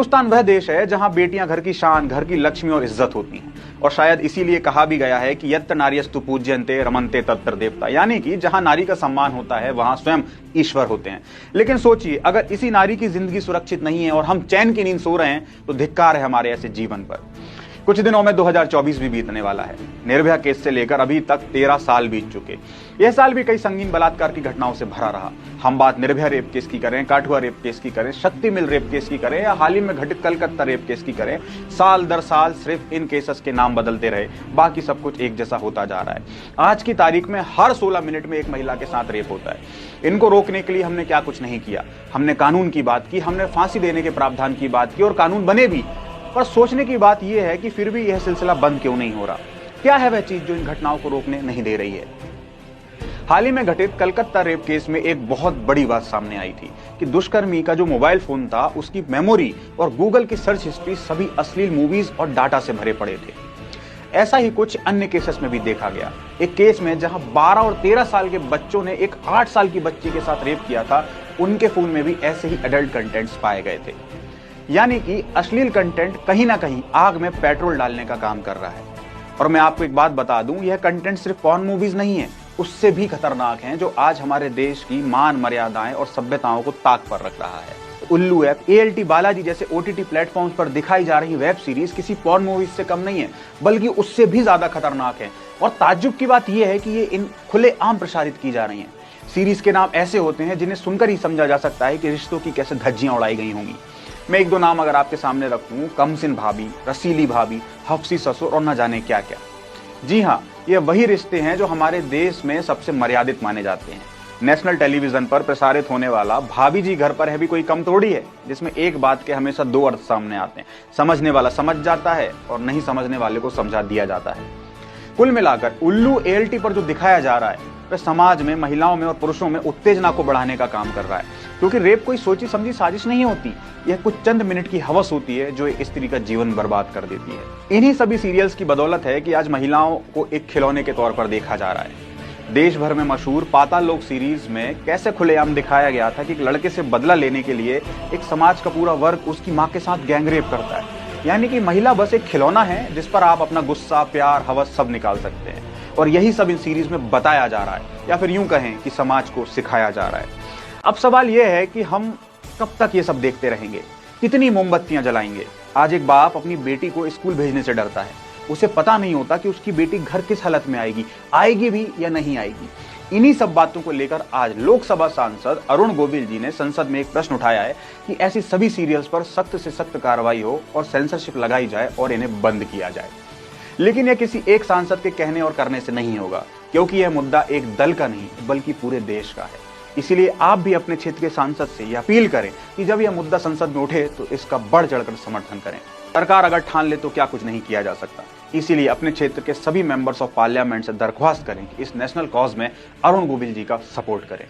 हिंदुस्तान वह देश है जहां बेटियां घर की शान, घर की लक्ष्मी और इज्जत होती हैं। और शायद इसीलिए कहा भी गया है कि यत्र नार्यस्तु पूज्यन्ते रमन्ते तत्र देवता, यानी कि जहां नारी का सम्मान होता है वहां स्वयं ईश्वर होते हैं। लेकिन सोचिए, अगर इसी नारी की जिंदगी सुरक्षित नहीं है और हम चैन की नींद सो रहे हैं तो धिक्कार है हमारे ऐसे जीवन पर। कुछ दिनों में 2024 भी बीतने वाला है। निर्भया केस से लेकर अभी तक 13 साल बीत चुके। यह साल भी कई संगीन बलात्कार की घटनाओं से भरा रहा। हम बात निर्भया रेप केस की करें, काठुआ रेप केस की करें, शक्ति मिल रेप केस की करें या हाल ही में घटित कलकत्ता रेप केस की करें, साल दर साल सिर्फ इन केसेस के नाम बदलते रहे, बाकी सब कुछ एक जैसा होता जा रहा है। आज की तारीख में हर 16 मिनट में एक महिला के साथ रेप होता है। इनको रोकने के लिए हमने क्या कुछ नहीं किया। हमने कानून की बात की, हमने फांसी देने के प्रावधान की बात की और कानून बने भी। पर सोचने की बात यह है कि फिर भी यह सिलसिला बंद क्यों नहीं हो रहा? क्या है वह चीज जो इन घटनाओं को रोकने नहीं दे रही है? हाल ही में घटित कलकत्ता रेप केस में एक बहुत बड़ी बात सामने आई थी कि दुष्कर्मी का जो मोबाइल फोन था, उसकी मेमोरी और गूगल की सर्च हिस्ट्री सभी अश्लील मूवीज और डाटा से भरे पड़े थे। ऐसा ही कुछ अन्य केसेस में भी देखा गया। एक केस में जहां 12 और 13 साल के बच्चों ने एक 8 साल की बच्ची के साथ रेप किया था, उनके फोन में भी ऐसे ही एडल्ट कंटेंट्स पाए गए थे। यानी कि अश्लील कंटेंट कहीं ना कहीं आग में पेट्रोल डालने का काम कर रहा है। और मैं आपको एक बात बता दूं, यह कंटेंट सिर्फ पॉर्न मूवीज नहीं है, उससे भी खतरनाक हैं, जो आज हमारे देश की मान मर्यादाएं और सभ्यताओं को ताक पर रख रहा है। उल्लू ऐप, ALT बालाजी जैसे OTT प्लेटफॉर्म्स पर दिखाई जा रही वेब सीरीज किसी पॉर्न मूवीज से कम नहीं है, बल्कि उससे भी ज्यादा खतरनाक है। और ताज्जुब की बात यह है कि ये इन खुलेआम प्रसारित की जा रही हैं। सीरीज के नाम ऐसे होते हैं जिन्हें सुनकर ही समझा जा सकता है कि रिश्तों की कैसे धज्जियां उड़ाई गई होंगी। मैं एक दो नाम अगर आपके सामने रखूं, कमसिन भाभी, रसीली भाभी, हफ्सी ससुर और न जाने क्या क्या। जी हाँ, ये वही रिश्ते हैं जो हमारे देश में सबसे मर्यादित माने जाते हैं। नेशनल टेलीविजन पर प्रसारित होने वाला भाभी जी घर पर है भी कोई कम थोड़ी है, जिसमें एक बात के हमेशा दो अर्थ सामने आते हैं। समझने वाला समझ जाता है और नहीं समझने वाले को समझा दिया जाता है। कुल मिलाकर उल्लू ALT पर जो दिखाया जा रहा है वह समाज में, महिलाओं में और पुरुषों में उत्तेजना को बढ़ाने का काम कर रहा है। क्योंकि रेप कोई सोची समझी साजिश नहीं होती, यह कुछ चंद मिनट की हवस होती है जो एक स्त्री का जीवन बर्बाद कर देती है। इन्हीं सभी सीरियल्स की बदौलत है कि आज महिलाओं को एक खिलौने के तौर पर देखा जा रहा है। देश भर में मशहूर पाताल लोक सीरीज में कैसे खुलेआम दिखाया गया था कि एक लड़के से बदला लेने के लिए एक समाज का पूरा वर्ग उसकी मां के साथ गैंगरेप करता है। यानी कि महिला बस एक खिलौना है जिस पर आप अपना गुस्सा, प्यार, हवस सब निकाल सकते हैं। और यही सब इन सीरीज में बताया जा रहा है, या फिर यूं कहें कि समाज को सिखाया जा रहा है। अब सवाल यह है कि हम कब तक ये सब देखते रहेंगे, कितनी मोमबत्तियां जलाएंगे? आज एक बाप अपनी बेटी को स्कूल भेजने से डरता है। उसे पता नहीं होता कि उसकी बेटी घर किस हालत में आएगी भी या नहीं आएगी। इन्हीं सब बातों को लेकर आज लोकसभा सांसद अरुण गोविल जी ने संसद में एक प्रश्न उठाया है कि ऐसी सभी सीरियल्स पर सख्त से सख्त कार्रवाई हो और सेंसरशिप लगाई जाए और इन्हें बंद किया जाए। लेकिन यह किसी एक सांसद के कहने और करने से नहीं होगा, क्योंकि यह मुद्दा एक दल का नहीं बल्कि पूरे देश का है। इसीलिए आप भी अपने क्षेत्र के सांसद से यह अपील करें कि जब यह मुद्दा संसद में उठे तो इसका बढ़ चढ़कर समर्थन करें। सरकार अगर ठान ले तो क्या कुछ नहीं किया जा सकता। इसीलिए अपने क्षेत्र के सभी मेंबर्स ऑफ पार्लियामेंट से दरख्वास्त करें कि इस नेशनल कॉज में अरुण गोविल जी का सपोर्ट करें।